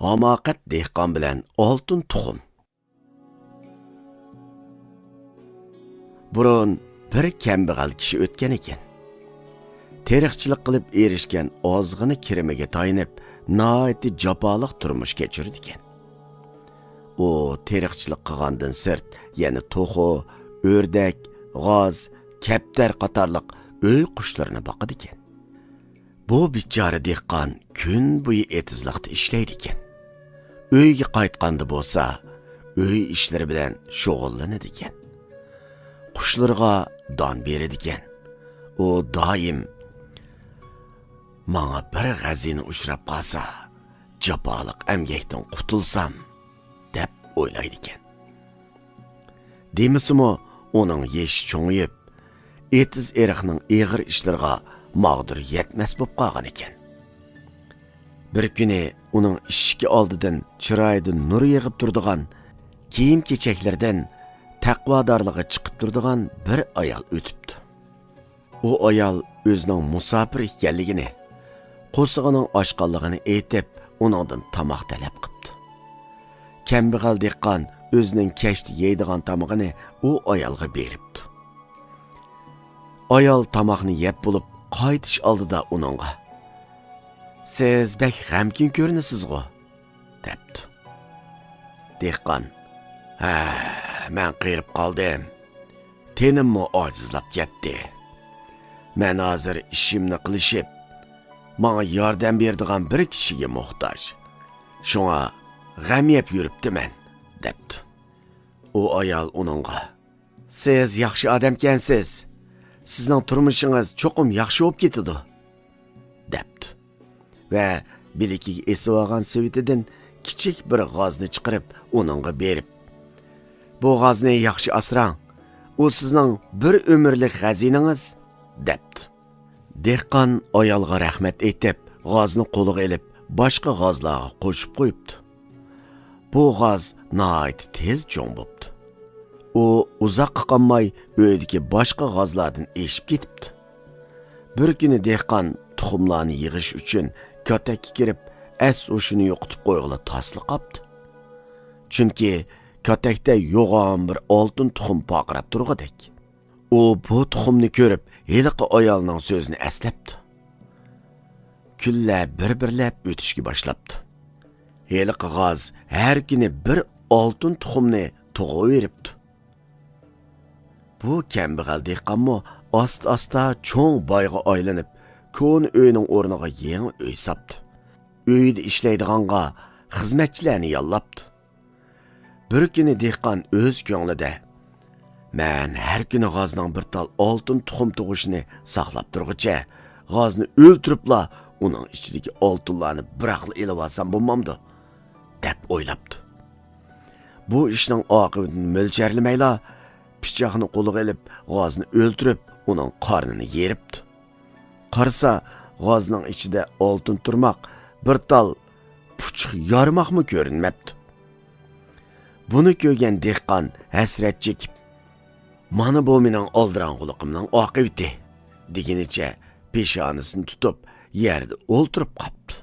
Hamoqat dehqon bilan oltin tuxum. Burun bir kambag'al kishi o'tgan ekan. Teriqchilik qilib erishgan ozg'ini kirimiga tayinib, nihoyatda jafoliq turmush kechirdi ekan. U teriqchilik qilgandan sirt, yana to'xu, o'rdak, g'oz, kaptar qatorliq uy qushlarini boqadi ekan. Bu bichora dehqon kun bo'yi etizliqda ishlaydi ekan. Uyga qaytganda bo'lsa, uy ishlari bilan shug'ullanadi ekan. Qushlarga don beradi ekan. U doim "Menga bir g'azina uchrab qolsa, jafoliq emgakdan qutulsam" deb o'ylaydi ekan. Demisimi, uning yeshi cho'ngib, etiz eriqning eg'ir ishlariga mag'dur yetmas bo'lib qolgan ekan. Bir kuni uning ishki oldidan chiroyidan nur yig'ib turadigan, kiyim-kechaklardan taqvodorligi chiqib turadigan bir ayol o'tibdi. U ayol o'zining musofir ekanligini, qo'sig'ining oshqonligini aytib, uningdan tomoq talab qilibdi. Kambag'al dehqon o'zining kashda yeydigan tomog'ini u ayolga beribdi. Ayol tomoqni yeb bo'lib, qaytish oldida uningga "Siz bek g'amkin ko'rinasiz-ku" debdi. Dehqon "Ha, men qirib qoldim. Tenimmi ojizlab ketdi. Men hozir ishimni qilishib, menga yordam beradigan bir kishiga muhtoj. Shunga g'am yeb yuribdiman" debdi. U ayol uningga "Siz yaxshi odamkansiz. Sizning turmushingiz cho'qim yaxshi bo'lib ketadi" debdi. Va bilikiga esib olgan svitidan kichik bir g'ozni chiqarib uningga berib, "Bu g'ozni yaxshi asrang. U sizning bir umrlik xazinangiz" debdi. Dehqon ayolga rahmat aytib, g'ozni qo'liga olib, boshqa g'ozlarga qo'shib qo'yibdi. Bu g'oz nihoyat tez cho'ng bo'libdi. U uzoqqa qolmay uydagi boshqa g'ozlardan eshib ketibdi. Bir kuni dehqon tuxumlarni yig'ish uchun katakka kirib, o'shini yo'qotib qo'yg'ili tasli qopdi. Chunki katakda yo'g'on bir oltin tuxum paqirab turg'adek. U bu tuxumni ko'rib, heliqi ayolning so'zini eslabdi. Kunlar bir-birlab o'tishga boshlabdi. Heliqi g'oz har kuni bir oltin tuxumni tug'ib beribdi. Bu kambag'al dehqonmi asta-asta cho'ng boyga aylanib, ko'n uyning o'rniga yangi uy sapdi. Uyda ishlaydiganga xizmatchilarni yollabdi. Bir kuni dehqon o'z ko'nglida "Men har kuni g'ozning bir tal oltin tuxum tug'ishini saqlab turguncha, g'ozni o'ltiribla uning ichidagi oltinlarni biraqli elib olsam bo'lmamdi" deb o'ylabdi. Bu ishning oqibatini mo'ljallamayla pichoqni qo'liga olib, g'ozni o'ltirib, uning qornini yeribdi. Qarasa, g'ozning ichida oltin turmoq, bir tal puchuq yarmoqmi ko'rinmabdi. Buni ko'rgan dehqon hasrat chekib, "Mana bu mening oldirang'uligimning oqibati" degenicha peshonasini tutib, yerda o'ltirib qolibdi.